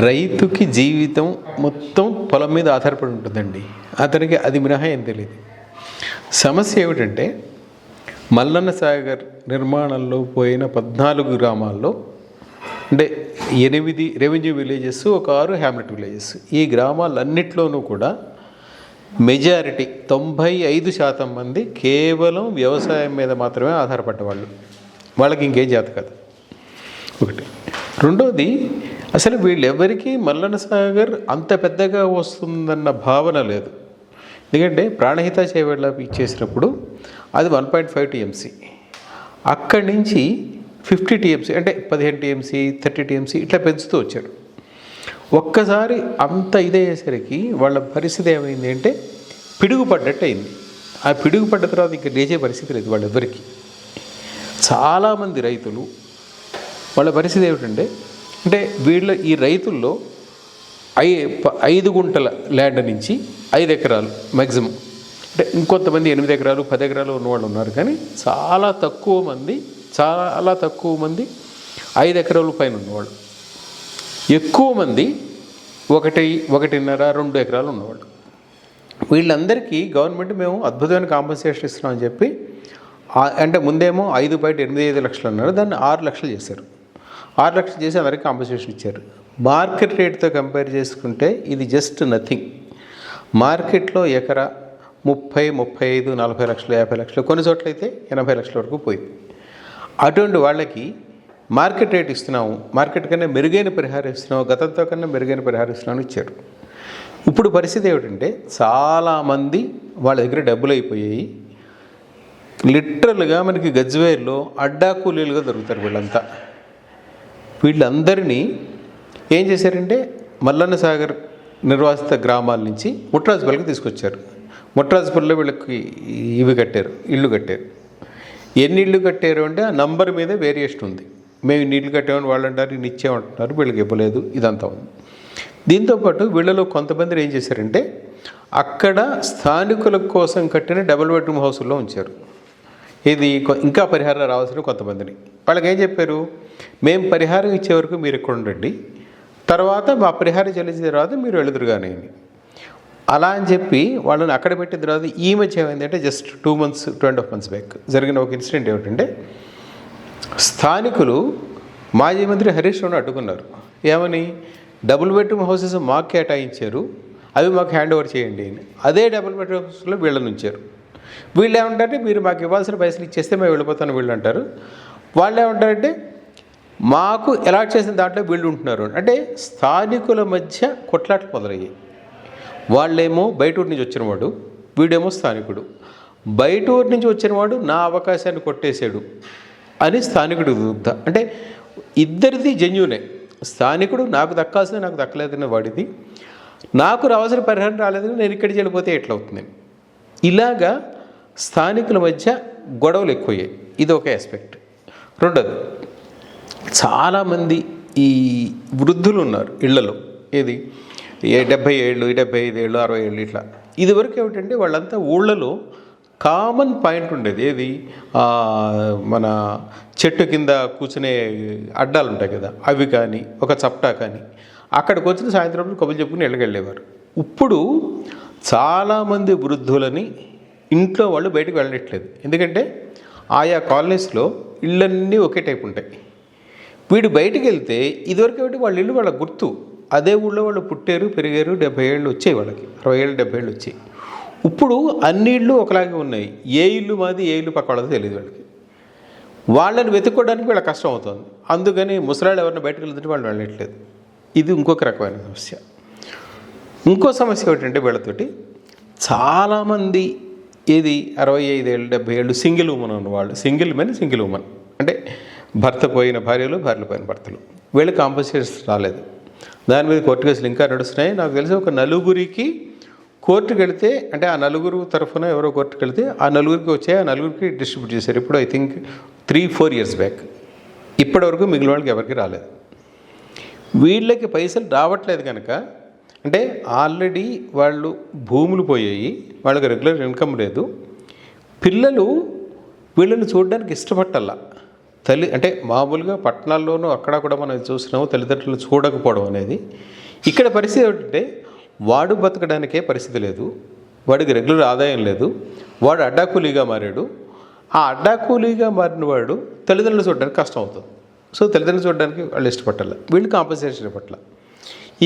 రైతుకి జీవితం మొత్తం పొలం మీద ఆధారపడి ఉంటుందండి. అతనికి అది మినహా ఏం తెలియదు. సమస్య ఏమిటంటే మల్లన్న సాగర్ నిర్మాణంలో పోయిన 14 గ్రామాల్లో అంటే 8 రెవెన్యూ విలేజెస్, ఒక 6 హ్యామ్లెట్ విలేజెస్. ఈ గ్రామాలన్నింటిలోనూ కూడా మెజారిటీ 95% మంది కేవలం వ్యవసాయం మీద మాత్రమే ఆధారపడ్డవాళ్ళు. వాళ్ళకి ఇంకేం చేత కాదు. ఒకటి. రెండోది, అసలు వీళ్ళెవరికీ మల్లన్న సాగర్ అంత పెద్దగా వస్తుందన్న భావన లేదు. ఎందుకంటే ప్రాణహిత చేవేళ్ళ ఇచ్చేసినప్పుడు అది 1.5 టీఎంసీ, అక్కడి నుంచి 50 టీఎంసీ అంటే 15 టీఎంసీ 30 టీఎంసీ ఇట్లా పెంచుతూ వచ్చారు. ఒక్కసారి అంత ఇదయ్యేసరికి వాళ్ళ పరిస్థితి ఏమైంది అంటే పిడుగుపడ్డట్టు అయింది. ఆ పిడుగుపడ్డ తర్వాత ఇంకా లేచే పరిస్థితి లేదు వాళ్ళెవ్వరికి. చాలామంది రైతులు వాళ్ళ పరిస్థితి ఏమిటంటే ఈ రైతుల్లో 5 గుంటల ల్యాండ్ నుంచి 5 ఎకరాలు మ్యాక్సిమం, అంటే ఇంకొంతమంది 8 ఎకరాలు 10 ఎకరాలు ఉన్నవాళ్ళు ఉన్నారు. కానీ చాలా తక్కువ మంది 5 ఎకరాల పైన ఉన్నవాళ్ళు. ఎక్కువ మంది 1, 1.5, 2 ఎకరాలు ఉన్నవాళ్ళు. వీళ్ళందరికీ గవర్నమెంట్ మేము అద్భుతమైన కాంపన్సేషన్ ఇస్తున్నామని చెప్పి, అంటే ముందేమో 5.85 లక్షలు అన్నారు, దాన్ని 6 లక్షలు చేశారు. 6 లక్షలు చేసి అందరికీ కాంపన్సేషన్ ఇచ్చారు. మార్కెట్ రేట్తో కంపేర్ చేసుకుంటే ఇది జస్ట్ నథింగ్. మార్కెట్లో ఎకరా 30, 35, 40 లక్షలు, 50 లక్షలు, కొన్ని చోట్ల అయితే 80 లక్షల వరకు పోయింది. అటువంటి వాళ్ళకి మార్కెట్ రేట్ ఇస్తున్నాము, మార్కెట్ కన్నా మెరుగైన పరిహారం ఇస్తున్నాము, గతంతో కన్నా మెరుగైన పరిహారం ఇస్తున్నామని ఇచ్చారు. ఇప్పుడు పరిస్థితి ఏమిటంటే చాలామంది వాళ్ళ దగ్గర డబ్బులు అయిపోయాయి. లిటరల్గా మనకి గజ్వేర్లో అడ్డా కూలీలుగా దొరుకుతారు వీళ్ళంతా. వీళ్ళందరినీ ఏం చేశారంటే మల్లన్న సాగర్ నిర్వాసిత గ్రామాల నుంచి ముట్రాజ్పల్లికి తీసుకొచ్చారు. ముట్రాజ్పల్లిలో వీళ్ళకి ఇల్లు కట్టారు. ఎన్ని ఇళ్ళు కట్టారు అంటే ఆ నంబర్ మీద వేరియేషన్ ఉంది. మేము ఇన్ని ఇళ్ళు కట్టామని వాళ్ళు అంటారు, ఇన్ని ఇచ్చామంటున్నారు, వీళ్ళకి ఇవ్వలేదు, ఇదంతా ఉంది. దీంతోపాటు వీళ్ళలో కొంతమంది ఏం చేశారంటే అక్కడ స్థానికుల కోసం కట్టిన డబుల్ బెడ్రూమ్ హౌసుల్లో ఉంచారు. ఇది ఇంకా పరిహారం రావాల్సిన కొంతమందిని. వాళ్ళకి ఏం చెప్పారు, మేము పరిహారం ఇచ్చే వరకు మీరు ఇక్కడ ఉండండి, తర్వాత మా పరిహారం చెల్లించిన తర్వాత మీరు వెళుదురుగానే. అలా అని చెప్పి వాళ్ళని అక్కడ పెట్టిన తర్వాత ఈ మధ్య ఏమైందంటే జస్ట్ 2 months 2.5 months బ్యాక్ జరిగిన ఒక ఇన్సిడెంట్ ఏమిటంటే స్థానికులు మాజీ మంత్రి హరీష్ రావును అడ్డుకున్నారు. ఏమని, డబుల్ బెడ్రూమ్ హౌసెస్ మాకు కేటాయించారు, అవి మాకు హ్యాండ్ ఓవర్ చేయండి అని. అదే డబుల్ బెడ్రూమ్ హౌస్లో వీళ్ళని ఉంచారు. వీళ్ళు ఏమంటారంటే మీరు మాకు ఇవ్వాల్సిన పైసలు ఇచ్చేస్తే మేము వెళ్ళిపోతాను వీళ్ళు అంటారు. వాళ్ళు ఏమంటారంటే మాకు అలాట్ చేసిన దాంట్లో వీళ్ళు ఉంటున్నారు. అంటే స్థానికుల మధ్య కొట్లాట్లు మొదలయ్యాయి. వాళ్ళేమో బయట ఊరి నుంచి వచ్చినవాడు, వీడేమో స్థానికుడు. బయట ఊరి నుంచి వచ్చినవాడు నా అవకాశాన్ని కొట్టేశాడు అని స్థానికుడు దుగ్ధ. అంటే ఇద్దరిది జెన్యూనే. స్థానికుడు నాకు దక్కాల్సిన నాకు దక్కలేదనే వాడిది, నాకు రావాల్సిన పరిహారం రాలేదని నేను ఇక్కడికి వెళ్ళిపోతే ఎట్లవుతుంది. ఇలాగా స్థానికుల మధ్య గొడవలు ఎక్కువయ్యాయి. ఇది ఒక ఆస్పెక్ట్. రెండోది, చాలామంది ఈ వృద్ధులు ఉన్నారు ఇళ్లలో. ఏది 70 ఏళ్ళు, 75 ఏళ్ళు, 60 ఏళ్ళు ఇట్లా. ఇదివరకు ఏమిటంటే వాళ్ళంతా ఊళ్ళలో కామన్ పాయింట్ ఉండేది. ఏది, మన చెట్టు కింద కూర్చునే అడ్డాలు ఉంటాయి కదా, అవి కానీ ఒక చప్టా కానీ, అక్కడికి వచ్చిన సాయంత్రం కబుర్లు చెప్పుకుని వెళ్ళగళ్ళేవారు. ఇప్పుడు చాలామంది వృద్ధులని ఇంట్లో వాళ్ళు బయటకు వెళ్ళట్లేదు. ఎందుకంటే ఆయా కాలనీస్లో ఇళ్ళన్నీ ఒకే టైప్ ఉంటాయి. వీడు బయటికి వెళ్తే ఇదివరకు ఏమిటి వాళ్ళ ఇల్లు వాళ్ళ గుర్తు, అదే ఊళ్ళో వాళ్ళు పుట్టారు పెరిగారు, 70 ఏళ్ళు వచ్చాయి వాళ్ళకి, 60 ఏళ్ళు 70 ఏళ్ళు వచ్చాయి. ఇప్పుడు అన్ని ఇళ్ళు ఒకలాగే ఉన్నాయి. ఏ ఇల్లు మాది ఏ ఇల్లు పక్క వాళ్ళదో తెలియదు వాళ్ళకి. వాళ్ళని వెతుక్కోవడానికి వీళ్ళకి కష్టం అవుతుంది. అందుకని ముసలాళ్ళు ఎవరిని బయటకు వెళ్తుంటే వాళ్ళు వెళ్ళట్లేదు. ఇది ఇంకొక రకమైన సమస్య. ఇంకో సమస్య ఏమిటంటే వీళ్ళతోటి చాలామంది ఏది 65 ఏళ్ళు 70 ఏళ్ళు సింగిల్ ఉమెన్ ఉన్నవాళ్ళు, సింగిల్ ఉమెన్ అంటే భర్త పోయిన భార్యలు, భార్యలు పోయిన భర్తలు, వీళ్ళు కాంపన్సేషన్ రాలేదు. దాని మీద కోర్టు కేసులు ఇంకా నడుస్తున్నాయి. నాకు తెలిసి ఒక 4 కోర్టుకు వెళితే, అంటే ఆ 4 తరఫున ఎవరో కోర్టుకు వెళితే ఆ 4 వచ్చాయి, ఆ 4 డిస్ట్రిబ్యూట్ చేశారు. ఇప్పుడు ఐ థింక్ 3-4 years బ్యాక్. ఇప్పటివరకు మిగిలిన వాళ్ళకి ఎవరికి రాలేదు. వీళ్ళకి పైసలు రావట్లేదు కనుక, అంటే ఆల్రెడీ వాళ్ళు భూములు పోయాయి, వాళ్ళకి రెగ్యులర్ ఇన్కమ్ లేదు, పిల్లలు వీళ్ళని చూడడానికి ఇష్టపట్టల్లా. అంటే మామూలుగా పట్టణాల్లోనూ అక్కడ కూడా మనం చూస్తున్నాము తల్లిదండ్రులు చూడకపోవడం అనేది. ఇక్కడ పరిస్థితి ఏంటంటే వాడు బతకడానికే పరిస్థితి లేదు, వాడికి రెగ్యులర్ ఆదాయం లేదు, వాడు అడ్డాకూలీగా మారాడు. ఆ అడ్డాకూలీగా మారిన వాడు తల్లిదండ్రులు చూడడానికి కష్టం అవుతుంది. సో తల్లిదండ్రులు చూడడానికి వాళ్ళు ఇష్టపట్టాల, వీళ్ళు కాంపన్సేషన్ పట్ల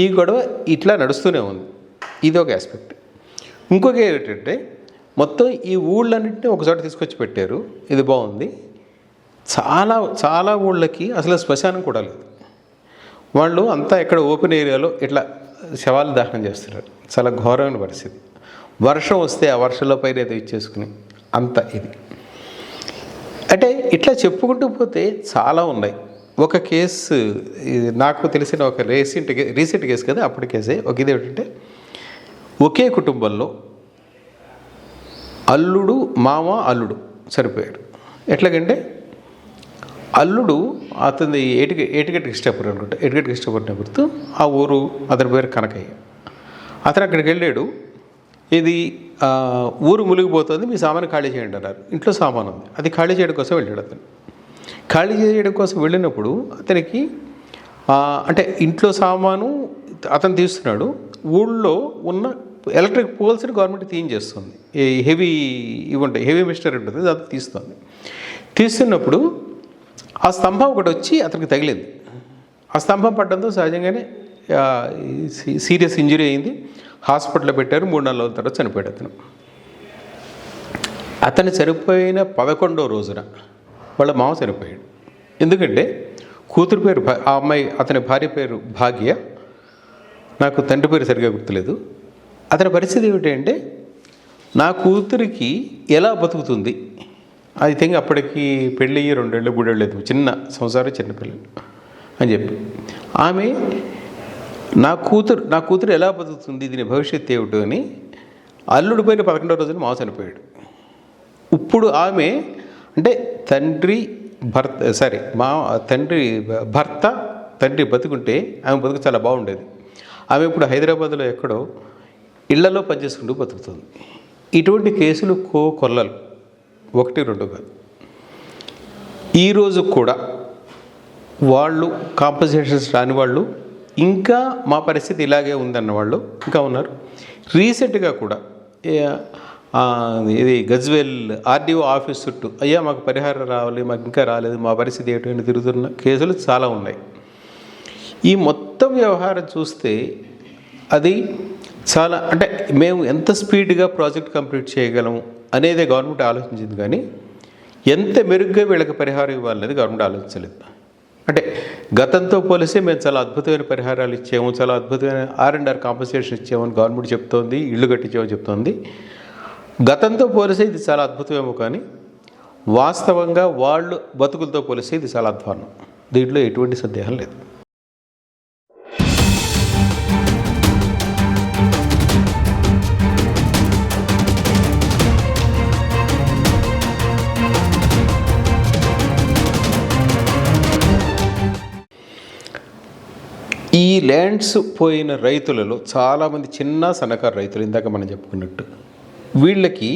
ఈ గొడవ ఇట్లా నడుస్తూనే ఉంది. ఇది ఒక ఆస్పెక్ట్. ఇంకొక ఏంటంటే మొత్తం ఈ ఊళ్ళన్నింటినీ ఒకచోట తీసుకొచ్చి పెట్టారు, ఇది బాగుంది. చాలా చాలా ఊళ్ళకి అసలు శ్మశానం కూడా లేదు. వాళ్ళు అంతా ఇక్కడ ఓపెన్ ఏరియాలో ఇట్లా శవాలు దహనం చేస్తున్నారు. చాలా ఘోరమైన పరిస్థితి. వర్షం వస్తే ఆ వర్షంలో పైన ఏదో ఇచ్చేసుకుని అంత ఇది. అంటే ఇట్లా చెప్పుకుంటూ పోతే చాలా ఉన్నాయి. ఒక కేసు నాకు తెలిసిన ఒక రీసెంట్ కేసు కదా, అప్పటి కేసే. ఒక ఇది ఏంటంటే ఒకే కుటుంబంలో అల్లుడు మామ అల్లుడు చనిపోయాడు. ఎట్లాగంటే అల్లుడు అతని ఏటిగట్టు కృష్ణాపురం అనుకుంటా, ఏటిగట్టు కృష్ణాపురం గుర్తు, ఆ ఊరు అతని పేరు కనకయ్య. అతను అక్కడికి వెళ్ళాడు. ఇది ఊరు మునిగిపోతుంది, మీ సామాను ఖాళీ చేయండి అన్నారు. ఇంట్లో సామాను ఉంది, అది ఖాళీ చేయడం కోసం వెళ్ళాడు. అతను ఖాళీ చేయడం కోసం వెళ్ళినప్పుడు అతనికి అంటే ఇంట్లో సామాను అతను తీస్తున్నాడు, ఊళ్ళో ఉన్న ఎలక్ట్రిక్ పోల్స్ని గవర్నమెంట్ తీయించేస్తుంది. హెవీ ఇవి ఉంటాయి, హెవీ మిస్టర్ ఉంటుంది, అది తీస్తుంది. తీస్తున్నప్పుడు ఆ స్తంభం ఒకటి వచ్చి అతనికి తగిలింది. ఆ స్తంభం పడడంతో సహజంగానే సీరియస్ ఇంజరీ అయింది. హాస్పిటల్లో పెట్టారు. 3-4 రోజుల తర్వాత చనిపోయాడు అతను. అతను చనిపోయిన 11వ రోజున వాళ్ళ మామ చనిపోయాడు. ఎందుకంటే కూతురు పేరు ఆ అమ్మాయి, అతని భార్య పేరు భాగ్య, నాకు తండ్రి పేరు సరిగ్గా గుర్తులేదు. అతని పరిస్థితి ఏమిటంటే నా కూతురికి ఎలా బతుకుతుంది, ఐ థింక్ అప్పటికి పెళ్ళి 2 ఏళ్ళు 3 ఏళ్ళు లేదు, చిన్న సంసారం, చిన్న పిల్లలు అని చెప్పి ఆమె నా కూతురు ఎలా బతుకుతుంది, దీని భవిష్యత్తు ఏమిటో అని అల్లుడు పోయిన 11వ రోజున మావ చనిపోయాడు. ఇప్పుడు ఆమె అంటే తండ్రి బతుకుంటే ఆమె బతుకు చాలా బాగుండేది. ఆమె ఇప్పుడు హైదరాబాద్లో ఎక్కడో ఇళ్లలో పనిచేసుకుంటూ బతుకుతుంది. ఇటువంటి కేసులు కొల్లలు 1-2 కాదు. ఈరోజు కూడా వాళ్ళు కాంపన్సేషన్స్ రాని వాళ్ళు, ఇంకా మా పరిస్థితి ఇలాగే ఉందన్న వాళ్ళు ఇంకా ఉన్నారు. రీసెంట్గా కూడా ఇది గజ్వేల్ ఆర్డీఓ ఆఫీస్ చుట్టూ, అయ్యా మాకు పరిహారం రావాలి, మాకు ఇంకా రాలేదు, మా పరిస్థితి ఏంటని తిరుగుతున్న కేసులు చాలా ఉన్నాయి. ఈ మొత్తం వ్యవహారం చూస్తే అది చాలా అంటే మేము ఎంత స్పీడ్గా ప్రాజెక్ట్ కంప్లీట్ చేయగలము అనేదే గవర్నమెంట్ ఆలోచించింది, కానీ ఎంత మెరుగ్గా వీళ్ళకి పరిహారం ఇవ్వాలనేది గవర్నమెంట్ ఆలోచించలేదు. అంటే గతంతో పోలిస్తే మేము చాలా అద్భుతమైన పరిహారాలు ఇచ్చాము, చాలా అద్భుతమైన R&R కాంపన్సేషన్ ఇచ్చామని గవర్నమెంట్ చెప్తోంది, ఇళ్ళు కట్టించామని చెప్తోంది. గతంతో పోలిస్తే ఇది చాలా అద్భుతమేమో, కానీ వాస్తవంగా వాళ్ళు బతుకులతో పోలిస్తే ఇది చాలా అధ్వానం. దీంట్లో ఎటువంటి సందేహం లేదు. ఈ ల్యాండ్స్ పోయిన రైతులలో చాలామంది చిన్న సన్నకారు రైతులు, ఇందాక మనం చెప్పుకున్నట్టు, వీళ్ళకి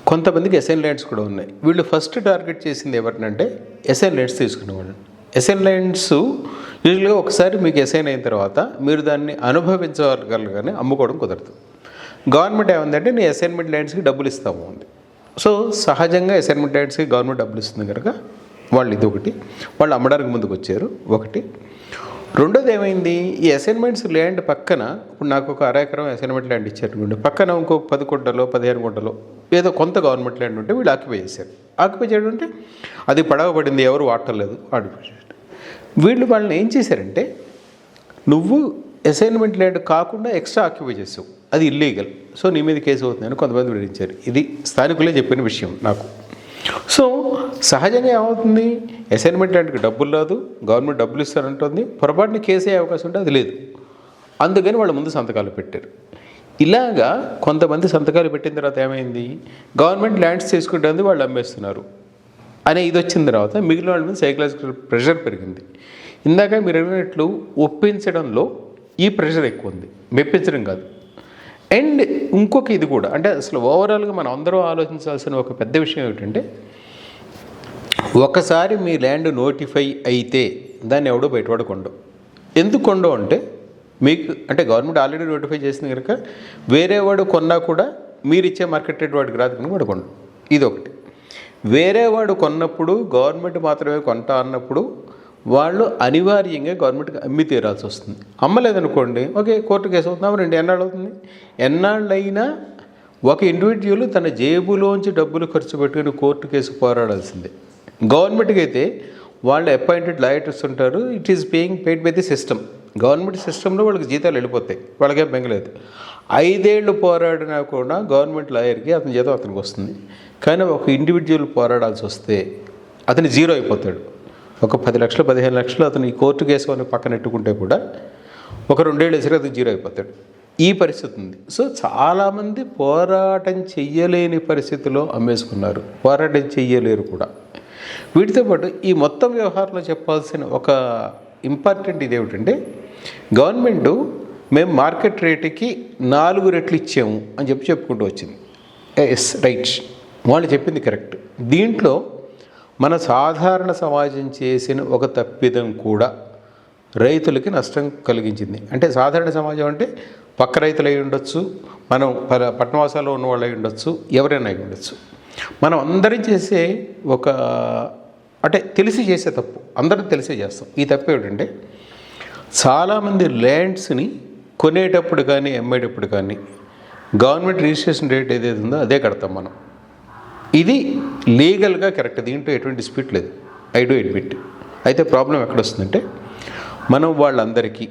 కొంతమందికి ఎస్ఎన్ ల్యాండ్స్ కూడా ఉన్నాయి. వీళ్ళు ఫస్ట్ టార్గెట్ చేసింది ఎవరినంటే ఎస్ఎన్ ల్యాండ్స్ తీసుకునేవాళ్ళు. ఎస్ఎన్ ల్యాండ్స్ యూజువల్గా ఒకసారి మీకు ఎస్ఐన్ అయిన తర్వాత మీరు దాన్ని అనుభవించగలరు, కానీ అమ్ముకోవడం కుదరదు. గవర్నమెంట్ ఏమందంటే నీ అసైన్మెంట్ ల్యాండ్స్కి డబ్బులు ఇస్తాము ఉంది. సో సహజంగా అసైన్మెంట్ ల్యాండ్స్కి గవర్నమెంట్ డబ్బులు ఇస్తుంది కనుక వాళ్ళు ఇది ఒకటి, వాళ్ళు అమ్మడానికి ముందుకు వచ్చారు ఒకటి. రెండోది ఏమైంది, ఈ అసైన్మెంట్స్ ల్యాండ్ పక్కన, ఇప్పుడు నాకు ఒక 1/2 ఎకరం అసైన్మెంట్ ల్యాండ్ ఇచ్చారు, పక్కన ఇంకో 10 గుంటలో 15 గుంటలో ఏదో కొంత గవర్నమెంట్ ల్యాండ్ ఉంటే వీళ్ళు ఆక్యుపై చేశారు. ఆక్యుపై చేయడం అంటే అది పడవబడింది, ఎవరు వాడటలేదు, వీళ్ళు వాళ్ళని ఏం చేశారంటే, నువ్వు అసైన్మెంట్ ల్యాండ్ కాకుండా ఎక్స్ట్రా ఆక్యుపై చేసావు, అది ఇల్లీగల్, సో నీ మీద కేసు అవుతుందని కొంతమంది వివరించారు. ఇది స్థానికులే చెప్పిన విషయం నాకు. సో సహజంగా ఏమవుతుంది, అసైన్మెంట్ ల్యాండ్కి డబ్బులు రాదు, గవర్నమెంట్ డబ్బులు ఇస్తారంటుంది, పొరపాటుని కేసు అయ్యే అవకాశం ఉంటే అది లేదు. అందుకని వాళ్ళు ముందు సంతకాలు పెట్టారు. ఇలాగా కొంతమంది సంతకాలు పెట్టిన తర్వాత ఏమైంది, గవర్నమెంట్ ల్యాండ్స్ తీసుకుంటుంది, వాళ్ళు అమ్మేస్తున్నారు అనే ఇది వచ్చిన తర్వాత మిగిలిన వాళ్ళ మీద సైకలాజికల్ ప్రెషర్ పెరిగింది. ఇందాక మీరు అడిగినట్లు ఒప్పించడంలో ఈ ప్రెషర్ ఎక్కువ ఉంది, మెప్పించడం కాదు. అండ్ ఇంకొక ఇది కూడా, అంటే అసలు ఓవరాల్గా మనం అందరూ ఆలోచించాల్సిన ఒక పెద్ద విషయం ఏమిటంటే, ఒకసారి మీ ల్యాండ్ నోటిఫై అయితే దాన్ని ఎవడో బయటపడకుండా. ఎందుకు కొండో అంటే మీకు అంటే గవర్నమెంట్ ఆల్రెడీ నోటిఫై చేసింది కనుక వేరే వాడు కొన్నా కూడా మీరు ఇచ్చే మార్కెట్ రేట్ వాడికి రాదు కనుక వాడు కొండు. ఇది ఒకటి. వేరే వాడు కొన్నప్పుడు గవర్నమెంట్ మాత్రమే కొంటా అన్నప్పుడు వాళ్ళు అనివార్యంగా గవర్నమెంట్కి అమ్మి తీరాల్సి వస్తుంది. అమ్మలేదనుకోండి, ఓకే, కోర్టు కేసు అవుతున్నాము, 2 ఎన్నాళ్ళు అవుతుంది. ఎన్నాళ్ళైనా ఒక ఇండివిజువల్ తన జేబులోంచి డబ్బులు ఖర్చు పెట్టుకుని కోర్టు కేసు పోరాడాల్సిందే. గవర్నమెంట్కి అయితే వాళ్ళు అపాయింటెడ్ లాయర్స్ ఉంటారు. It is paid by the system. Government సిస్టంలో వాళ్ళకి జీతాలు వెళ్ళిపోతాయి, వాళ్ళకేం బెంగలేదు. 5 ఏళ్ళు పోరాడినా కూడా గవర్నమెంట్ లాయర్కి అతని జీతం అతనికి వస్తుంది. కానీ ఒక ఇండివిజువల్ పోరాడాల్సి వస్తే అతను జీరో అయిపోతాడు. ఒక 10 లక్షలు 15 లక్షలు అతను ఈ కోర్టు కేసు అని పక్కన పెట్టుకుంటే కూడా ఒక 2 ఏళ్ళు వేసరికి అతను జీరో అయిపోతాడు. ఈ పరిస్థితి ఉంది. సో చాలామంది పోరాటం చెయ్యలేని పరిస్థితిలో అమ్మేసుకున్నారు, పోరాటం చెయ్యలేరు కూడా. వీటితో పాటు ఈ మొత్తం వ్యవహారంలో చెప్పాల్సిన ఒక ఇంపార్టెంట్ ఇదేమిటంటే, గవర్నమెంటు మేము మార్కెట్ రేటుకి 4 రెట్లు ఇచ్చాము అని చెప్పుకుంటూ వచ్చింది. ఎస్, రైట్, వాళ్ళు చెప్పింది కరెక్ట్. దీంట్లో మన సాధారణ సమాజం చేసిన ఒక తప్పిదం కూడా రైతులకి నష్టం కలిగించింది. అంటే సాధారణ సమాజం అంటే పక్క రైతులు అయి ఉండొచ్చు, మనం పట్టణవాసాల్లో ఉన్న వాళ్ళు అయి ఉండొచ్చు, ఎవరైనా అయి ఉండొచ్చు. మనం అందరం చేసే ఒక అంటే తెలిసి చేసే తప్పు, అందరం తెలిసే చేస్తాం. ఈ తప్పు ఏమిటంటే, చాలామంది ల్యాండ్స్ని కొనేటప్పుడు కానీ అమ్మేటప్పుడు కానీ గవర్నమెంట్ రిజిస్ట్రేషన్ రేట్ ఏదైతే ఉందో అదే కడతాం మనం. ఇది లీగల్గా కరెక్ట్, దీంట్లో ఎటువంటి డిస్ప్యూట్ లేదు, ఐ డూ అడ్మిట్. అయితే ప్రాబ్లం ఎక్కడ వస్తుందంటే, మనం వాళ్ళందరికీ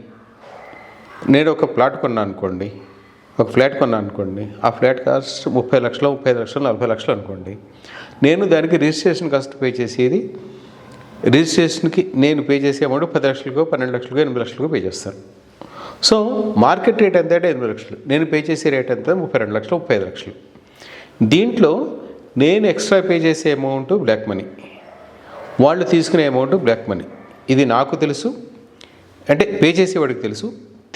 నేను ఒక ప్లాట్ కొన్నాను అనుకోండి, ఒక ఫ్లాట్ కొన్నాను అనుకోండి, ఆ ఫ్లాట్ కాస్ట్ 30 లక్షలు 35 లక్షలు 40 లక్షలు అనుకోండి. నేను దానికి రిజిస్ట్రేషన్ కాస్ట్ పే చేసేది, రిజిస్ట్రేషన్కి నేను పే చేసే అమౌంట్ 10 లక్షలకో 12 లక్షలకో 8 లక్షలకో పే చేస్తాను. సో మార్కెట్ రేట్ ఎంత అంటే 8 లక్షలు, నేను పే చేసే రేట్ ఎంత 32 లక్షలు 35 లక్షలు. దీంట్లో నేను ఎక్స్ట్రా పే చేసే అమౌంట్ బ్లాక్ మనీ, వాళ్ళు తీసుకునే అమౌంట్ బ్లాక్ మనీ. ఇది నాకు తెలుసు, అంటే పే చేసేవాడికి తెలుసు,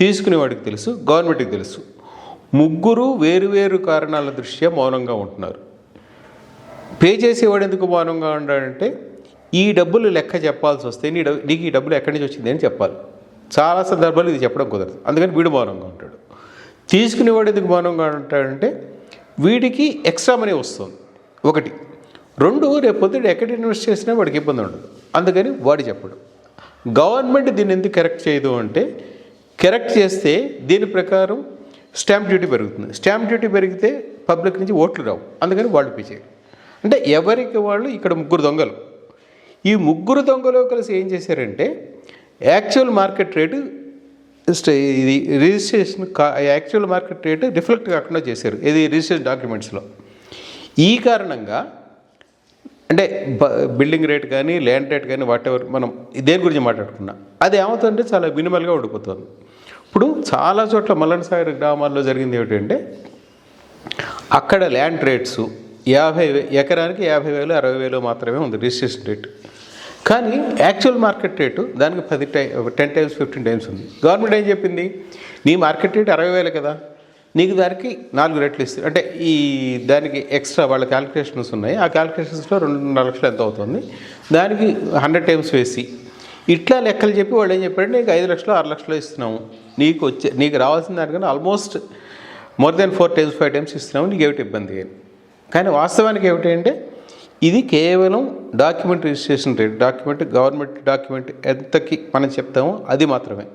తీసుకునేవాడికి తెలుసు, గవర్నమెంట్కి తెలుసు. ముగ్గురు వేరువేరు కారణాల దృష్ట్యా మౌనంగా ఉంటున్నారు. పే చేసేవాడు ఎందుకు మౌనంగా ఉన్నాడంటే, ఈ డబ్బులు లెక్క చెప్పాల్సి వస్తే నీకు ఈ డబ్బులు ఎక్కడి నుంచి వచ్చింది అని చెప్పాలి. చాలా సందర్భాలు ఇది చెప్పడం కుదరదు, అందుకని వీడు మౌనంగా ఉంటాడు. తీసుకునేవాడు ఎందుకు మౌనంగా ఉంటాడంటే, వీడికి ఎక్స్ట్రా మనీ వస్తుంది, 1. 2, రేపు పొద్దుడు ఎక్కడ ఇన్వెస్ట్ చేసినా వాడికి ఇబ్బంది ఉండదు, అందుకని వాడు చెప్పడు. గవర్నమెంట్ దీన్ని ఎందుకు కరెక్ట్ చేయదు అంటే, కరెక్ట్ చేస్తే దీని ప్రకారం స్టాంప్ డ్యూటీ పెరుగుతుంది. స్టాంప్ డ్యూటీ పెరిగితే పబ్లిక్ నుంచి ఓట్లు రావు, అందుకని వాళ్ళు పే చేయరు. అంటే ఎవరికి వాళ్ళు ఇక్కడ 3 దొంగలు. ఈ 3 దొంగలు కలిసి ఏం చేశారంటే, యాక్చువల్ మార్కెట్ రేటు ఇది registration actual market rate reflect కాకుండా చేశారు, ఇది రిజిస్ట్రేషన్ డాక్యుమెంట్స్లో. ఈ కారణంగా అంటే బిల్డింగ్ రేట్ కానీ ల్యాండ్ రేట్ కానీ వాటెవర్ మనం దేని గురించి మాట్లాడుకున్నా అది ఏమవుతుందంటే చాలా మినిమల్గా ఉండిపోతుంది. ఇప్పుడు చాలా చోట్ల మల్లనసాగర్ గ్రామాల్లో జరిగింది ఏమిటంటే, అక్కడ ల్యాండ్ రేట్స్ ఎకరానికి 50,000 60,000 మాత్రమే ఉంది రిజిస్ట్రేషన్ రేటు. కానీ యాక్చువల్ మార్కెట్ రేటు దానికి 10 times 15 times ఉంది. గవర్నమెంట్ ఏం చెప్పింది, నీ మార్కెట్ రేట్ 60,000 కదా, నీకు దానికి 4 రెట్లు ఇస్తుంది. అంటే ఈ దానికి ఎక్స్ట్రా వాళ్ళ క్యాలిక్యులేషన్స్ ఉన్నాయి, ఆ క్యాలిక్యులేషన్స్లో 2.5 లక్షలు ఎంత అవుతుంది, దానికి 100 times వేసి ఇట్లా లెక్కలు చెప్పి వాళ్ళు ఏం చెప్పారంటే, నీకు 5 లక్షలు 6 లక్షలు ఇస్తున్నాము, నీకు రావాల్సిన దానికన్నా almost more than 4 times 5 times ఇస్తున్నాము, నీకు ఏమిటి ఇబ్బంది అని. కానీ వాస్తవానికి ఏమిటి అంటే, ఇది కేవలం document registration rate, government document ఎంతకి మనం చెప్తామో అది మాత్రమే.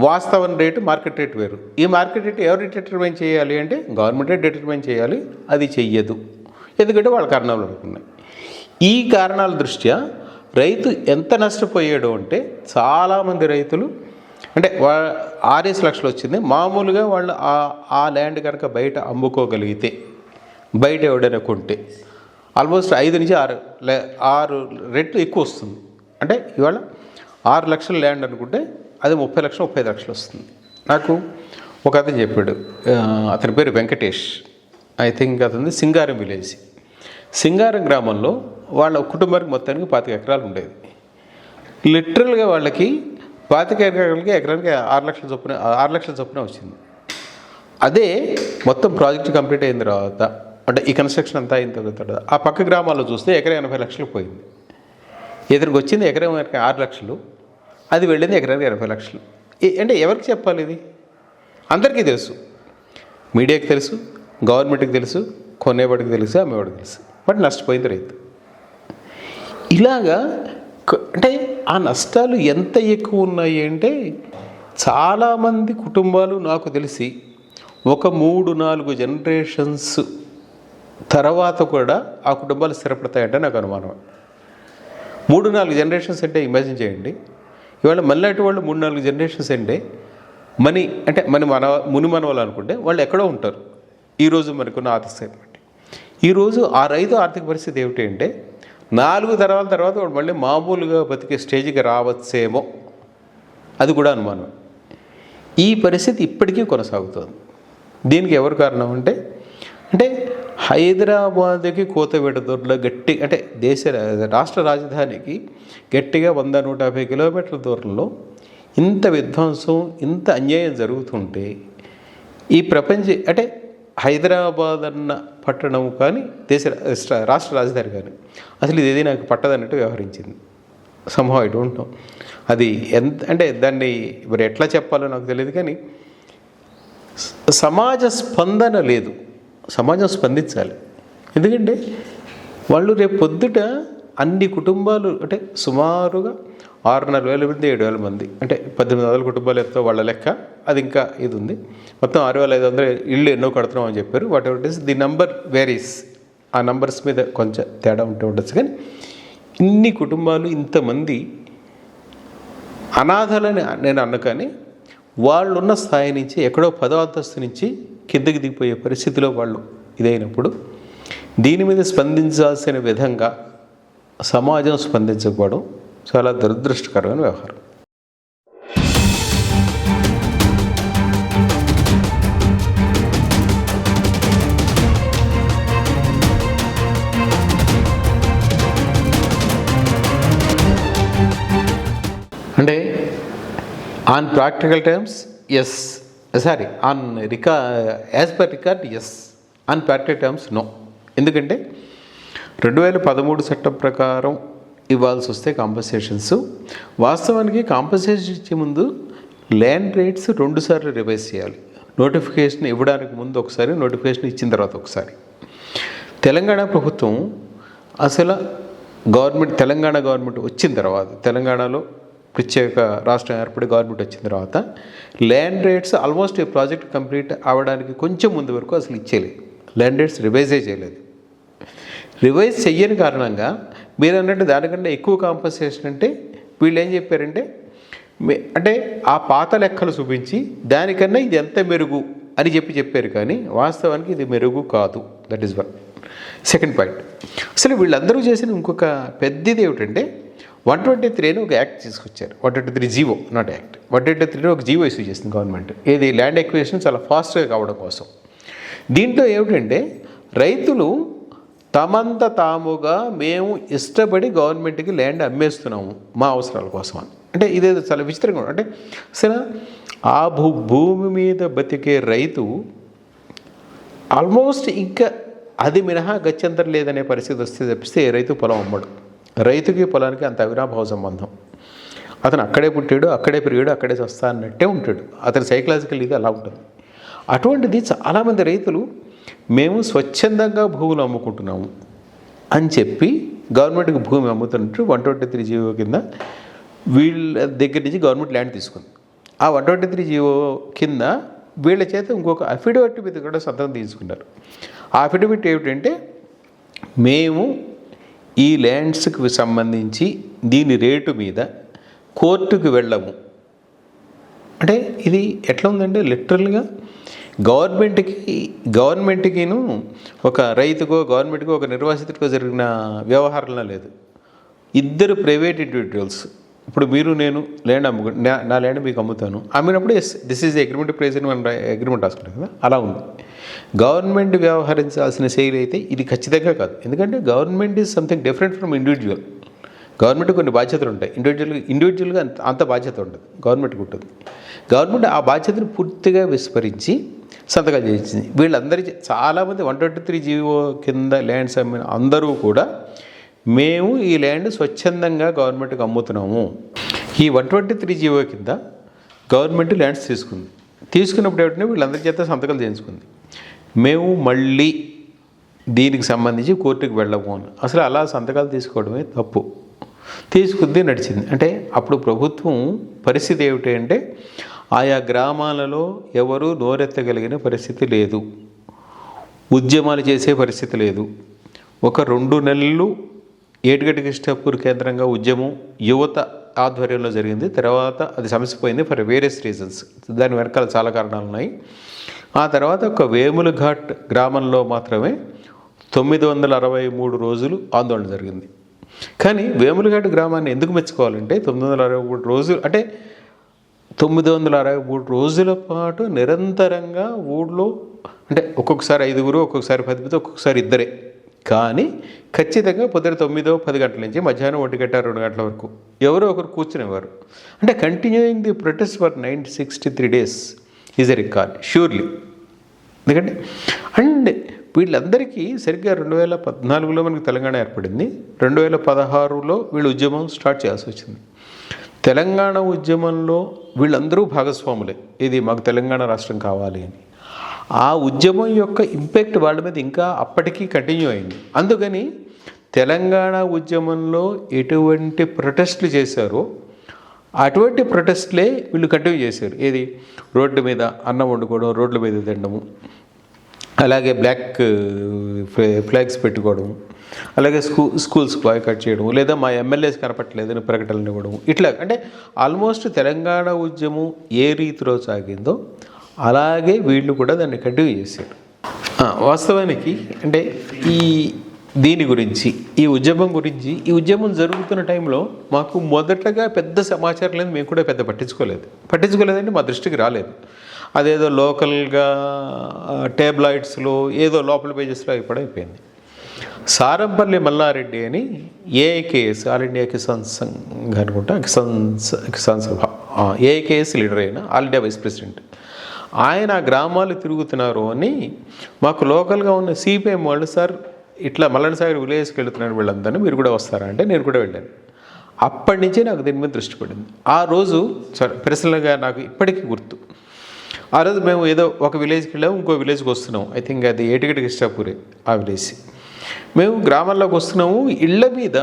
వాస్తవం రేటు మార్కెట్ రేట్ వేరు. ఈ మార్కెట్ రేట్ ఎవరు డిటర్మైన్ చేయాలి అంటే గవర్నమెంటే డిటర్మైన్ చేయాలి, అది చెయ్యదు, ఎందుకంటే వాళ్ళ కారణాలు అనుకున్నాయి. ఈ కారణాల దృష్ట్యా రైతు ఎంత నష్టపోయాడు అంటే, చాలామంది రైతులు అంటే 6 లక్షలు వచ్చింది, మామూలుగా వాళ్ళు ఆ ల్యాండ్ కనుక బయట అమ్ముకోగలిగితే, బయట ఎవడైనా కొంటే ఆల్మోస్ట్ 5 నుంచి 6 రెట్లు ఎక్కువ వస్తుంది. అంటే ఇవాళ 6 లక్షల ల్యాండ్ అనుకుంటే అది 30 లక్షలు 35 లక్షలు వస్తుంది. నాకు ఒక అతను చెప్పాడు, అతని పేరు వెంకటేష్, ఐ థింక్ అతనిది సింగారం విలేజ్. సింగారం గ్రామంలో వాళ్ళ కుటుంబానికి మొత్తానికి 25 ఎకరాలు ఉండేది. లిటరల్గా వాళ్ళకి 25 ఎకరాలకి ఎకరానికి 6 లక్షల చొప్పున వచ్చింది. అదే మొత్తం ప్రాజెక్ట్ కంప్లీట్ అయిన తర్వాత, అంటే ఈ కన్స్ట్రక్షన్ అంతా అయిన తర్వాత ఆ పక్క గ్రామాల్లో చూస్తే ఎకరా 80 లక్షలు పోయింది. ఇతనికి వచ్చింది ఎకరానికి 6 లక్షలు, అది వెళ్ళింది ఎకరానికి 80 లక్షలు. అంటే ఎవరికి చెప్పాలి ఇది? అందరికీ తెలుసు, మీడియాకి తెలుసు, గవర్నమెంట్కి తెలుసు, కొనేవాడికి తెలుసు, అమ్మేవాడికి తెలుసు, బట్ నష్టపోయింది రైతు. ఇలాగా అంటే ఆ నష్టాలు ఎంత ఎక్కువ ఉన్నాయి అంటే చాలామంది కుటుంబాలు నాకు తెలిసి ఒక 3-4 జనరేషన్స్ తర్వాత కూడా ఆ కుటుంబాలు స్థిరపడతాయంటే నాకు అనుమానం. 3-4 జనరేషన్స్ అంటే ఇమాజిన్ చేయండి. ఇవాళ మళ్ళీ వాళ్ళు 3-4 జనరేషన్స్ అంటే ముని మనవాళ్ళు అనుకుంటే వాళ్ళు ఎక్కడో ఉంటారు. ఈరోజు మనకున్న ఆర్థిక స్థితి బట్టి ఈరోజు ఆ రైతు ఆర్థిక పరిస్థితి ఏమిటి అంటే 4 తరాల తర్వాత వాడు మళ్ళీ మామూలుగా బతికే స్టేజ్కి రావచ్చేమో, అది కూడా అనుమానం. ఈ పరిస్థితి ఇప్పటికీ కొనసాగుతుంది. దీనికి ఎవరు కారణం అంటే హైదరాబాద్కి కోతవేట దూరంలో రాష్ట్ర రాజధానికి గట్టిగా 100-150 కిలోమీటర్ల దూరంలో ఇంత విధ్వంసం, ఇంత అన్యాయం జరుగుతుంటే ఈ హైదరాబాద్ అన్న పట్టణం కానీ రాష్ట్ర రాజధాని కానీ అసలు ఇది నాకు పట్టదన్నట్టు వ్యవహరించింది. సంహవ్ ఐ డోంట్ నో అది దాన్ని మరి ఎట్లా చెప్పాలో నాకు తెలియదు. కానీ సమాజ స్పందన లేదు. సమాజం స్పందించాలి. ఎందుకంటే వాళ్ళు రేపు పొద్దుట అన్ని కుటుంబాలు సుమారుగా 6,500 మంది 7,000 మంది 18,000 కుటుంబాలు ఎంతో వాళ్ళ లెక్క, అది ఇంకా ఇది ఉంది. మొత్తం 6,500 ఇళ్ళు ఎన్నో కడుతున్నాం అని చెప్పారు. What ever it is, the number varies. ఆ నంబర్స్ మీద కొంచెం తేడా ఉండొచ్చు. కానీ ఇన్ని కుటుంబాలు, ఇంతమంది అనాథలని నేను అన్న, కానీ వాళ్ళున్న స్థాయి నుంచి ఎక్కడో 10వ అంతస్తు నుంచి కిందకి దిగిపోయే పరిస్థితిలో వాళ్ళు ఇదైనప్పుడు దీని మీద స్పందించాల్సిన విధంగా సమాజం స్పందించకపోవడం చాలా దురదృష్టకరమైన వ్యవహారం. On practical terms yes, as per record yes, on practical terms no. ఎందుకంటే 2013 చట్టం ప్రకారం ఇవ్వాల్సి వస్తే కాంపన్సేషన్స్, వాస్తవానికి కాంపన్సేషన్ ఇచ్చే ముందు ల్యాండ్ రేట్స్ 2 సార్లు రివైజ్ చేయాలి. నోటిఫికేషన్ ఇవ్వడానికి ముందు ఒకసారి, నోటిఫికేషన్ ఇచ్చిన తర్వాత ఒకసారి. తెలంగాణ ప్రభుత్వం అసలు తెలంగాణ గవర్నమెంట్ వచ్చిన తర్వాత, తెలంగాణలో ప్రత్యేక రాష్ట్రం ఏర్పడి గవర్నమెంట్ వచ్చిన తర్వాత ల్యాండ్ రేట్స్ ఆల్మోస్ట్ ఈ ప్రాజెక్ట్ కంప్లీట్ అవ్వడానికి కొంచెం ముందు వరకు అసలు ఇచ్చేయలేదు. ల్యాండ్ రేట్స్ రివైజే చేయలేదు. రివైజ్ చెయ్యని కారణంగా మీరు అన్నట్టు దానికంటే ఎక్కువ కాంపన్సేషన్ అంటే వీళ్ళు ఏం చెప్పారంటే ఆ పాత లెక్కలు చూపించి దానికన్నా ఇది ఎంత మెరుగు అని చెప్పారు. కానీ వాస్తవానికి ఇది మెరుగు కాదు. That is one. Second point, అసలు వీళ్ళందరూ చేసిన ఇంకొక పెద్దది ఏమిటంటే 123 అని ఒక యాక్ట్ తీసుకొచ్చారు. 123 జీవో, నాట్ యాక్ట్. 123 ఒక జీవో ఇష్యూ చేసింది గవర్నమెంట్. ఇది ల్యాండ్ ఎక్విజిషన్ చాలా ఫాస్ట్గా కావడం కోసం. దీంట్లో ఏమిటంటే రైతులు తమంత తాముగా మేము ఇష్టపడి గవర్నమెంట్కి ల్యాండ్ అమ్మేస్తున్నాము మా అవసరాల కోసం అని. ఇదేదో చాలా విచిత్రంగా ఉంటుంది. అసలు ఆ భూమి మీద బతికే రైతు ఆల్మోస్ట్ ఇంకా అది మినహా గత్యంతరం లేదనే పరిస్థితి వస్తే తప్పిస్తే రైతు పొలం అమ్మడు. రైతుకి పొలానికి అంత అవినాభావ సంబంధం. అతను అక్కడే పుట్టాడు, అక్కడే పెరిగాడు, అక్కడే చస్తా అన్నట్టే ఉంటాడు. అతని సైకలాజికల్ ఇది అలా ఉంటుంది. అటువంటిది చాలామంది రైతులు మేము స్వచ్ఛందంగా భూములు అమ్ముకుంటున్నాము అని చెప్పి గవర్నమెంట్కి భూమి అమ్ముతున్నట్టు 123 జీవో కింద వీళ్ళ దగ్గర నుంచి గవర్నమెంట్ ల్యాండ్ తీసుకుంది. ఆ 123 జీవో కింద వీళ్ళ చేత ఇంకొక అఫిడవిట్ మీద కూడా సంతకం తీసుకున్నారు. ఆ అఫిడవిట్ ఏమిటంటే మేము ఈ ల్యాండ్స్కి సంబంధించి దీని రేటు మీద కోర్టుకు వెళ్ళము. ఇది ఎట్లా ఉందంటే లిటరల్గా గవర్నమెంట్కిను ఒక రైతుకో గవర్నమెంట్కో ఒక నిర్వాసితుడికో జరిగిన వ్యవహారంలో లేదు. ఇద్దరు ప్రైవేట్ ఇండివిజువల్స్, ఇప్పుడు మీరు నేను ల్యాండ్ నా ల్యాండ్ మీకు అమ్ముతాను, అమ్మినప్పుడు yes this is agreement price అని మనం అగ్రిమెంట్ రాసుకుంటాం కదా, అలా ఉంది. గవర్నమెంట్ వ్యవహరించాల్సిన శైలి అయితే ఇది ఖచ్చితంగా కాదు. ఎందుకంటే government is something different from individual. Government కొన్ని బాధ్యతలు ఉంటాయి, ఇండివిజువల్గా అంత బాధ్యత ఉండదు, గవర్నమెంట్కి ఉంటుంది. గవర్నమెంట్ ఆ బాధ్యతను పూర్తిగా విస్మరించి సంతకాలు చేసింది. వీళ్ళందరి చాలామంది 123 జీవో కింద ల్యాండ్స్ అమ్మిన అందరూ కూడా మేము ఈ ల్యాండ్ స్వచ్ఛందంగా గవర్నమెంట్కి అమ్ముతున్నాము. ఈ 123 జీవో కింద గవర్నమెంట్ ల్యాండ్స్ తీసుకుంది. తీసుకున్నప్పుడు ఏమిటంటే వీళ్ళందరి చేత సంతకాలు చేయించుకుంది. మేము మళ్ళీ దీనికి సంబంధించి కోర్టుకు వెళ్ళము అని. అసలు అలా సంతకాలు తీసుకోవడమే తప్పు. తీసుకుంది, నడిచింది. అంటే అప్పుడు ప్రభుత్వం పరిస్థితి ఏమిటి అంటే ఆయా గ్రామాలలో ఎవరు నోరెత్తగలిగిన పరిస్థితి లేదు, ఉద్యమాలు చేసే పరిస్థితి లేదు. ఒక 2 నెలలు ఏటిగడ్డ కృష్ణాపూర్ కేంద్రంగా ఉద్యమం యువత ఆధ్వర్యంలో జరిగింది. తర్వాత అది సమసిపోయింది ఫర్ వేరియస్ రీజన్స్. దాని వెనకాల చాలా కారణాలు ఉన్నాయి. ఆ తర్వాత ఒక వేముల ఘాట్ గ్రామంలో మాత్రమే 963 రోజులు ఆందోళన జరిగింది. కానీ వేములఘాట్ గ్రామాన్ని ఎందుకు మెచ్చుకోవాలంటే 963 రోజులు అంటే 963 రోజుల పాటు నిరంతరంగా ఊళ్ళో అంటే ఒక్కొక్కసారి 5, ఒక్కొక్కసారి 10, ఒక్కొక్కసారి 2 కానీ ఖచ్చితంగా పొద్దున 9-10 గంటల నుంచి మధ్యాహ్నం 1 గంట 2 గంటల వరకు ఎవరో ఒకరు కూర్చునేవారు. అంటే continuing the protest for 963 days is a record surely. ఎందుకంటే అండ్ వీళ్ళందరికీ సరిగ్గా 2014లో మనకి తెలంగాణ ఏర్పడింది. 2016లో వీళ్ళు ఉద్యమం స్టార్ట్ చేయాల్సి వచ్చింది. తెలంగాణ ఉద్యమంలో వీళ్ళందరూ భాగస్వాములే, ఇది మాకు తెలంగాణ రాష్ట్రం కావాలి అని. ఆ ఉద్యమం యొక్క ఇంపాక్ట్ వాళ్ళ మీద ఇంకా అప్పటికీ కంటిన్యూ అయింది. అందుకని తెలంగాణ ఉద్యమంలో ఎటువంటి ప్రొటెస్టులు చేశారో అటువంటి ప్రొటెస్ట్లే వీళ్ళు కంటిన్యూ చేశారు. ఏది రోడ్డు మీద అన్నం వండుకోవడం, రోడ్ల మీద తినడము, అలాగే బ్లాక్ ఫ్లాగ్స్ పెట్టుకోవడం, అలాగే స్కూల్స్ బాయ్కాట్ చేయడం, లేదా మా ఎమ్మెల్యేస్ కనపట్టలేదని ప్రకటనలు ఇవ్వడం. ఇట్లా అంటే ఆల్మోస్ట్ తెలంగాణ ఉద్యమం ఏ రీతిలో సాగిందో అలాగే వీళ్ళు కూడా దాన్ని కంటిన్యూ చేశారు. వాస్తవానికి అంటే దీని గురించి ఈ ఉద్యమం గురించి ఈ ఉద్యమం జరుగుతున్న టైంలో మాకు మొదటగా పెద్ద సమాచారం లేదు. మేము కూడా పెద్ద పట్టించుకోలేదంటే మా దృష్టికి రాలేదు. అదేదో లోకల్గా టేబ్లాయిడ్స్లో ఏదో లోపల పేజెస్లో అయిపోయింది. సారంపల్లి మల్లారెడ్డి అని AIKS all India Kisan Sangh అనుకుంటా, కిసాన్ సభ ఏఐకేఎస్ లీడర్ అయిన ఆల్ ఇండియా వైస్ ప్రెసిడెంట్ ఆయన గ్రామాలు తిరుగుతున్నారు అని మాకు లోకల్గా ఉన్న సిపిఎం వాళ్ళు, సార్ ఇట్లా మల్లన్న సాగర్ విలేజ్కి వెళుతున్నారు వీళ్ళందరూ, మీరు కూడా వస్తారా అంటే నేను కూడా వెళ్ళాను. అప్పటి నుంచే నాకు దీని మీద దృష్టి పడింది. ఆ రోజు పర్సనల్గా నాకు ఇప్పటికీ గుర్తు. ఆ రోజు మేము ఏదో ఒక విలేజ్కి వెళ్ళాము, ఇంకో విలేజ్కి వస్తున్నాము. ఐ థింక్ అది ఏటిగడ్డ కృష్ణాపూరే ఆ విలేజ్. మేము గ్రామాల్లోకి వస్తున్నాము. ఇళ్ల మీద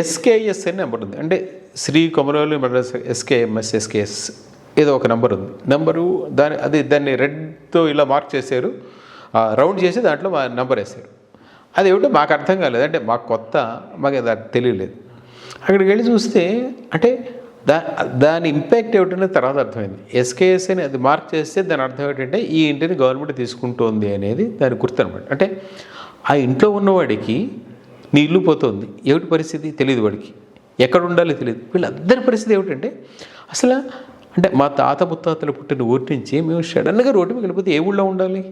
ఎస్కేఎస్ అని నెంబర్ ఉంది. అంటే శ్రీ కొమరవెల్లి ఎస్కేఎస్ ఏదో ఒక నెంబర్ ఉంది. నెంబరు దాన్ని రెడ్తో ఇలా మార్క్ చేశారు, రౌండ్ చేసి దాంట్లో మా నెంబర్ వేశారు. అది ఏమిటో మాకు అర్థం కాలేదు. అంటే మాకు కొత్త, మాకు అది తెలియలేదు. అక్కడికి వెళ్ళి చూస్తే అంటే దాని ఇంపాక్ట్ ఏమిటనే తర్వాత అర్థమైంది. ఎస్కేఎస్ అని అది మార్క్ చేస్తే దాని అర్థం ఏంటంటే ఈ ఇంటిని గవర్నమెంట్ తీసుకుంటోంది అనేది దాని గుర్తు అనమాట. అంటే ఆ ఇంట్లో ఉన్నవాడికి నీ ఇల్లు పోతుంది, ఏమిటి పరిస్థితి తెలియదు, వాడికి ఎక్కడ ఉండాలో తెలియదు. వీళ్ళందరి పరిస్థితి ఏమిటంటే అసలు అంటే మా తాత ముత్తాతలు పుట్టిన ఊరి నుంచి మేము సడన్గా రోడ్డు మీద వెళ్ళిపోతే ఏ ఊళ్ళో ఉండాలి?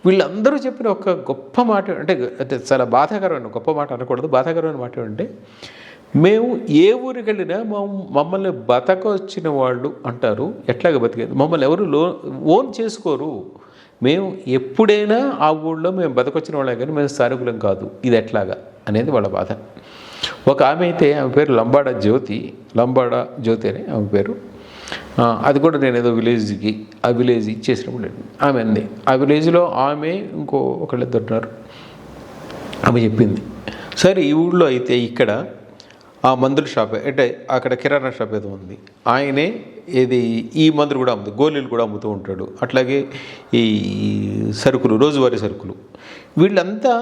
వీళ్ళందరూ చెప్పిన ఒక గొప్ప మాట అంటే చాలా బాధాకరమైన, గొప్ప మాట అనకూడదు, బాధాకరమైన మాట అంటే మేము ఏ ఊరికి వెళ్ళినా మమ్మల్ని బతకొచ్చిన వాళ్ళు అంటారు, ఎట్లాగ బతికేది, మమ్మల్ని ఎవరు ఓన్ చేసుకోరు, మేము ఎప్పుడైనా ఆ ఊళ్ళో మేము బతకొచ్చిన వాళ్ళే కానీ మేము స్థానికులం కాదు, ఇది ఎట్లాగా అనేది వాళ్ళ బాధ. ఒక ఆమె అయితే ఆమె పేరు లంబాడ జ్యోతి అని ఆమె పేరు. అది కూడా నేను ఏదో ఆ విలేజ్ ఇచ్చేసినప్పుడు ఆమె అంది. ఆ విలేజ్లో ఆమె ఇంకో ఒకళ్ళిద్దరు ఉన్నారు. ఆమె చెప్పింది, సరే ఈ ఊళ్ళో అయితే ఇక్కడ ఆ మందుల షాప్ అంటే అక్కడ కిరాణా షాప్ ఏదో ఉంది, ఆయనే ఏది ఈ మందులు కూడా అమ్ముతుంది, గోళీలు కూడా అమ్ముతూ ఉంటాడు, అట్లాగే ఈ సరుకులు, రోజువారీ సరుకులు. వీళ్ళంతా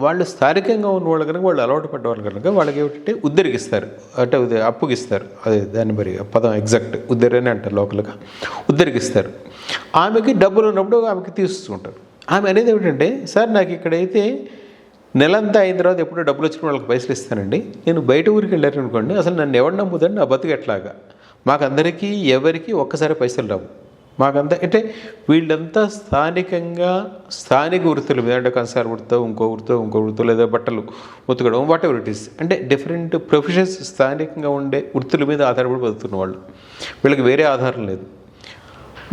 వాళ్ళు స్థానికంగా ఉన్న వాళ్ళు కనుక, వాళ్ళు అలవాటు పడ్డవాళ్ళు కనుక వాళ్ళకి ఏమిటంటే ఉద్దరికిస్తారు, అంటే అప్పుకిస్తారు. అదే దాన్ని మరి పదం ఎగ్జాక్ట్ ఉద్దరి అని అంటారు లోకల్గా, ఉద్దరికిస్తారు. ఆమెకి డబ్బులు ఉన్నప్పుడు ఆమెకి తీస్తుంటారు. ఆమె అనేది ఏమిటంటే, సార్ నాకు ఇక్కడైతే నెలంతా అయిన తర్వాత ఎప్పుడో డబ్బులు వచ్చిన వాళ్ళకి పైసలు ఇస్తానండి, నేను బయట ఊరికి వెళ్ళాను అనుకోండి, అసలు నన్ను ఎవరు నమ్ముతాను, నా బతుకు ఎట్లాగా, మాకందరికీ ఎవరికి ఒక్కసారి పైసలు రావు, మాకంతా అంటే వీళ్ళంతా స్థానిక వృత్తుల మీద, అంటే కన్సార్ వృత్తో ఇంకో వృత్తో లేదా బట్టలు ఉతకడం, వాట్ ఎవర్ ఇట్ ఈస్, అంటే డిఫరెంట్ ప్రొఫెషన్స్ స్థానికంగా ఉండే వృత్తుల మీద ఆధారపడి బతుకుతున్న వాళ్ళు, వీళ్ళకి వేరే ఆధారం లేదు.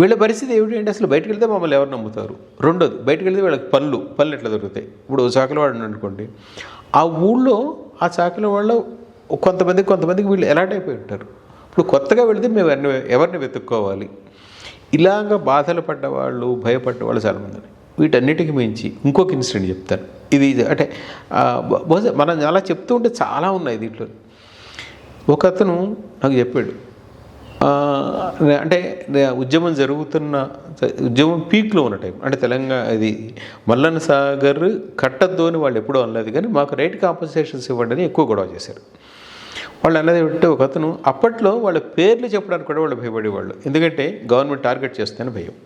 వీళ్ళ పరిస్థితి ఏమిటి అంటే అసలు బయటకు వెళ్తే మమ్మల్ని ఎవరు నమ్ముతారు, రెండోది బయటకు వెళ్తే వీళ్ళకి పనులు ఎట్లా దొరుకుతాయి. ఇప్పుడు చాకలవాడు అనుకోండి, ఆ ఊళ్ళో ఆ చాకలి వాళ్ళు కొంతమందికి వీళ్ళు ఎలాంటి అయిపోయి ఉంటారు. ఇప్పుడు కొత్తగా వెళితే మేము ఎవరిని వెతుక్కోవాలి. ఇలాగ బాధలు పడ్డవాళ్ళు, భయపడ్డవాళ్ళు చాలామంది ఉన్నారు. వీటన్నిటికి మించి ఇంకొక ఇన్సిడెంట్ చెప్తాను. ఇది అంటే బహుశా మనం అలా చెప్తూ ఉంటే చాలా ఉన్నాయి దీంట్లో. ఒక అతను నాకు చెప్పాడు, అంటే ఉద్యమం పీక్లో ఉన్న టైం, అంటే తెలంగాణ ఇది మల్లన్న సాగర్ కట్టద్దు అని వాళ్ళు ఎప్పుడూ అనలేదు, కానీ మాకు రైట్ కాంపన్సేషన్స్ ఇవ్వండి అని ఎక్కువ గొడవ చేశారు. వాళ్ళు అన్నది ఏమిటంటే, ఒక అతను అప్పట్లో వాళ్ళ పేర్లు చెప్పడానికి కూడా వాళ్ళు భయపడేవాళ్ళు, ఎందుకంటే గవర్నమెంట్ టార్గెట్ చేస్తుందని భయం.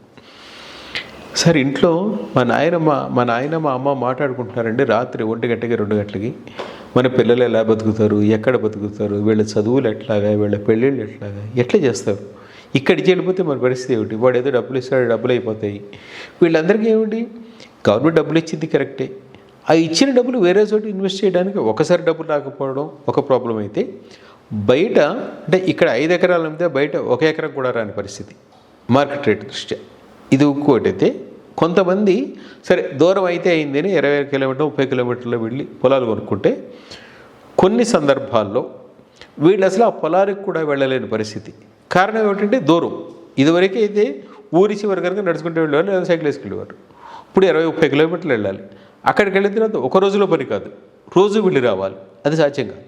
సార్ ఇంట్లో మా నాయన మా అమ్మ మాట్లాడుకుంటున్నారండి రాత్రి 1 గంటకి 2 గంటలకి, మన పిల్లలు ఎలా బతుకుతారు, ఎక్కడ బతుకుతారు, వీళ్ళ చదువులు ఎట్లాగా, వీళ్ళ పెళ్ళిళ్ళు ఎట్లా చేస్తారు, ఇక్కడికి వెళ్ళిపోతే మన పరిస్థితి ఏమిటి, వాడు ఏదో డబ్బులు ఇస్తాడు, డబ్బులు అయిపోతాయి. వీళ్ళందరికీ ఏమిటి, గవర్నమెంట్ డబ్బులు ఇచ్చింది కరెక్టే, ఆ ఇచ్చిన డబ్బులు వేరే చోట ఇన్వెస్ట్ చేయడానికి ఒకసారి డబ్బులు రాకపోవడం ఒక ప్రాబ్లం అయితే, బయట అంటే ఇక్కడ 5 ఎకరాలు అమ్మితే బయట 1 ఎకరం కూడా రాని పరిస్థితి మార్కెట్ రేట్ దృష్ట్యా. ఇది ఇంకోటి అయితే, కొంతమంది సరే దూరం అయితే అయింది అని 20 కిలోమీటర్లు 30 కిలోమీటర్లు వెళ్ళి పొలాలు కొనుక్కుంటే, కొన్ని సందర్భాల్లో వీళ్ళు అసలు ఆ పొలానికి కూడా వెళ్ళలేని పరిస్థితి. కారణం ఏమిటంటే దూరం. ఇదివరకు అయితే ఊరి చివరి కనుక నడుచుకుంటూ వెళ్ళేవారు, లేదా సైకిల్ వేసుకెళ్ళేవారు. ఇప్పుడు 20-30 కిలోమీటర్లు వెళ్ళాలి. అక్కడికి వెళ్ళిన తర్వాత ఒక రోజులో పని కాదు, రోజు వెళ్ళి రావాలి, అది సాధ్యం కాదు.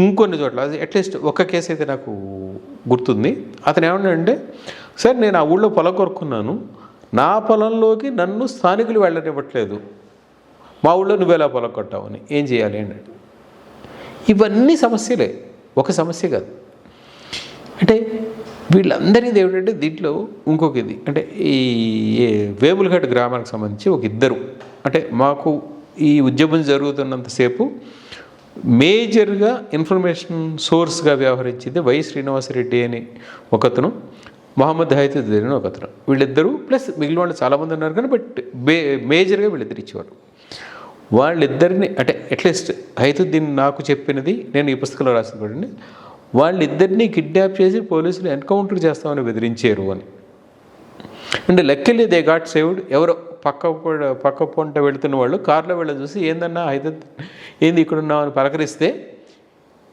ఇంకొన్ని చోట్ల అది అట్లీస్ట్ ఒక కేసు అయితే నాకు గుర్తుంది. అతను ఏమన్నాడంటే, సార్ నేను ఆ ఊళ్ళో పొలం కొనుక్కున్నాను, నా పొలంలోకి నన్ను స్థానికులు వెళ్ళనివ్వట్లేదు, మా ఊళ్ళో నువ్వెలా పొలం కొట్టావని, ఏం చేయాలి అన్నాడు. ఇవన్నీ సమస్యలే, ఒక సమస్య కాదు. అంటే వీళ్ళందరిది ఏమిటంటే దీంట్లో ఇంకొక ఇది, అంటే ఈ వేములఘట్ట గ్రామానికి సంబంధించి ఒక ఇద్దరు, అంటే మాకు ఈ ఉద్యమం జరుగుతున్నంతసేపు మేజర్గా ఇన్ఫర్మేషన్ సోర్స్గా వ్యవహరించింది వై శ్రీనివాసరెడ్డి అని ఒకతను, మొహమ్మద్ హైతుద్దీన్ అని ఒకతను. వీళ్ళిద్దరూ ప్లస్ మిగిలిన వాళ్ళు చాలామంది ఉన్నారు, కానీ బట్ మేజర్గా వీళ్ళిద్దరు ఇచ్చేవారు. వాళ్ళిద్దరిని అంటే అట్లీస్ట్ హైతుద్దీన్ నాకు చెప్పినది, నేను ఈ పుస్తకంలో రాసిన కూడా, వాళ్ళిద్దరినీ కిడ్నాప్ చేసి పోలీసులు ఎన్కౌంటర్ చేస్తామని బెదిరించారు అని. అంటే లక్కీలీ దే గాట్ సేవ్డ్. ఎవరో పక్క పొంట వెళుతున్న వాళ్ళు కారులో వీళ్ళని చూసి, ఏందన్నా హైదరాబాద్ ఏంది ఇక్కడ ఉన్నామని పలకరిస్తే,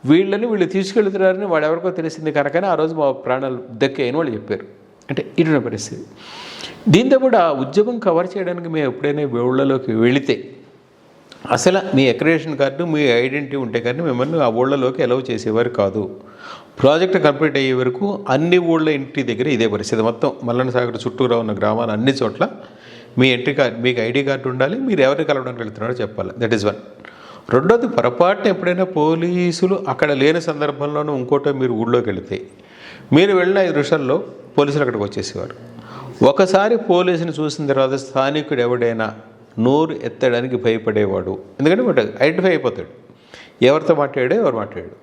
వీళ్ళు తీసుకెళ్తున్నారని వాడెవరికో తెలిసింది కనుకనే ఆ రోజు మా ప్రాణాలు దక్కాయని వాళ్ళు చెప్పారు. అంటే ఇటున్న పరిస్థితి. దీంతో కూడా ఆ ఉద్యమం కవర్ చేయడానికి మేము ఎప్పుడైనా ఊళ్ళలోకి వెళితే, అసలు మీ అక్రిడేషన్ కార్డు, మీ ఐడెంటిటీ ఉంటే కానీ మిమ్మల్ని ఆ ఊళ్ళలోకి అలౌ చేసేవారు కాదు. ప్రాజెక్ట్ కంప్లీట్ అయ్యే వరకు అన్ని ఊళ్ళ ఇంటి దగ్గర ఇదే పరిస్థితి. మొత్తం మల్లన్న సాగర్ చుట్టూరా ఉన్న గ్రామాలు అన్ని చోట్ల మీ ఎంట్రీ కార్డు, మీకు ఐడి కార్డు ఉండాలి, మీరు ఎవరిని కలవడానికి వెళ్తున్నారో చెప్పాలి. That is 1. రెండోది, పొరపాటున ఎప్పుడైనా పోలీసులు అక్కడ లేని సందర్భంలోనూ ఇంకోటో మీరు ఊళ్ళోకి వెళితే, మీరు వెళ్ళిన 5 నిమిషాల్లో పోలీసులు అక్కడికి వచ్చేసేవారు. ఒకసారి పోలీసుని చూసిన తర్వాత స్థానికుడు ఎవడైనా నోరు ఎత్తడానికి భయపడేవాడు, ఎందుకంటే వాడు ఐడెంటిఫై అయిపోతాడు, ఎవరితో ఎవరు మాట్లాడాడు,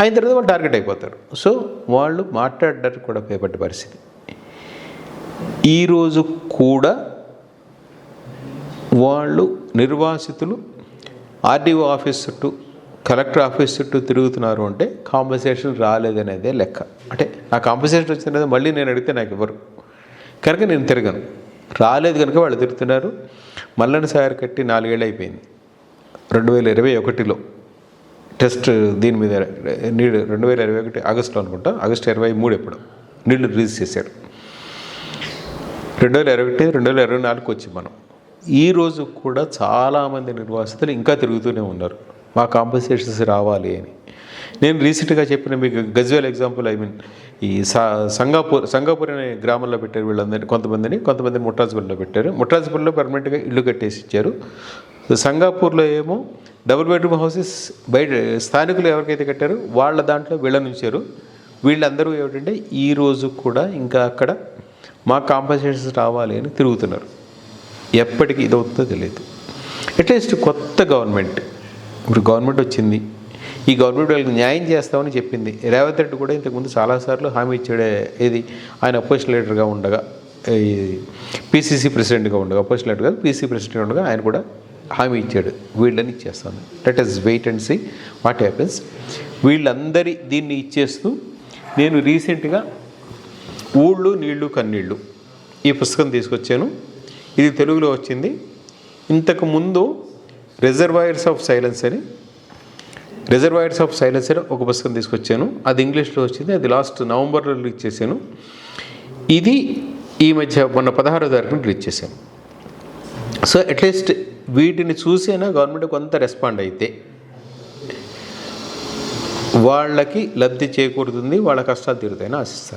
అయిన తర్వాత వాళ్ళు టార్గెట్ అయిపోతారు. సో వాళ్ళు మాట్లాడడానికి కూడా భయపడ్డ పరిస్థితి. ఈరోజు కూడా వాళ్ళు నిర్వాసితులు ఆర్డీఓ ఆఫీస్ చుట్టూ, కలెక్టర్ ఆఫీస్ చుట్టూ తిరుగుతున్నారు అంటే కాంపన్సేషన్ రాలేదనేదే లెక్క. అంటే ఆ కాంపన్సేషన్ వచ్చినది మళ్ళీ నేను అడిగితే నాకు ఇవ్వరు కనుక నేను తిరగను. రాలేదు కనుక వాళ్ళు తిరుగుతున్నారు. మల్లన్న సాగర్ కట్టి 4 ఏళ్ళు అయిపోయింది. 2021లో టెస్ట్ దీని మీద నీళ్ళు 2021 ఆగస్టులో అనుకుంటా, ఆగస్టు 23 ఎప్పుడు నీళ్లు రిలీజ్ చేశాడు. 2021, 2024 వచ్చి మనం ఈరోజు కూడా చాలామంది నిర్వాసితులు ఇంకా తిరుగుతూనే ఉన్నారు, మా కాంపన్సేషన్స్ రావాలి అని. నేను రీసెంట్గా చెప్పిన మీకు గజ్వేల్ ఎగ్జాంపుల్, ఈ సంగాపూర్ అనే గ్రామంలో పెట్టారు వీళ్ళందరినీ, కొంతమందిని ముట్రాజ్పల్లిలో పెట్టారు. ముట్రాజ్పల్లిలో పర్మనెంట్గా ఇల్లు కట్టేసి ఇచ్చారు. సంగాపూర్లో ఏమో డబుల్ బెడ్రూమ్ హౌసెస్ బయట స్థానికులు ఎవరికైతే కట్టారో వాళ్ళ దాంట్లో వీళ్ళని ఉంచారు. వీళ్ళందరూ ఏమిటంటే ఈరోజు కూడా ఇంకా అక్కడ మా కాంపన్సేషన్స్ రావాలి అని తిరుగుతున్నారు. ఎప్పటికీ ఇదవుతుందో తెలియదు. అట్లీస్ట్ కొత్త గవర్నమెంట్, ఇప్పుడు గవర్నమెంట్ వచ్చింది, ఈ గవర్నమెంట్ వాళ్ళకి న్యాయం చేస్తామని చెప్పింది. రేవంత్ రెడ్డి కూడా ఇంతకుముందు చాలాసార్లు హామీ ఇచ్చాడే, ఏది ఆయన అపోజిషన్ లీడర్గా ఉండగా, ఈ పీసీసీ ప్రెసిడెంట్గా ఉండగా, అపోజిషన్ లీడర్ కాదు పీసీ ప్రెసిడెంట్ ఉండగా ఆయన కూడా హామీ ఇచ్చాడు, వీళ్ళని ఇచ్చేస్తాను. Let us wait and see what happens. వీళ్ళందరి దీన్ని ఇచ్చేస్తూ నేను రీసెంట్గా ఊళ్ళు నీళ్లు కన్నీళ్ళు ఈ పుస్తకం తీసుకొచ్చాను. ఇది తెలుగులో వచ్చింది. ఇంతకుముందు రిజర్వాయర్స్ ఆఫ్ సైలెన్స్ అని రిజర్వాయర్స్ ఆఫ్ సైలెన్స్ అని ఒక పుస్తకం తీసుకొచ్చాను. అది ఇంగ్లీష్లో వచ్చింది. అది లాస్ట్ నవంబర్లో రిలీజ్ చేశాను. ఇది ఈ మధ్య మొన్న 16వ తారీఖున రిలీజ్ చేశాను. సో అట్లీస్ట్ వీటిని చూసైనా గవర్నమెంట్ కొంత రెస్పాండ్ అయితే వాళ్ళకి లబ్ధి చేకూరుతుంది, వాళ్ళ కష్టాలు తీరుతాయని ఆశిస్తాను.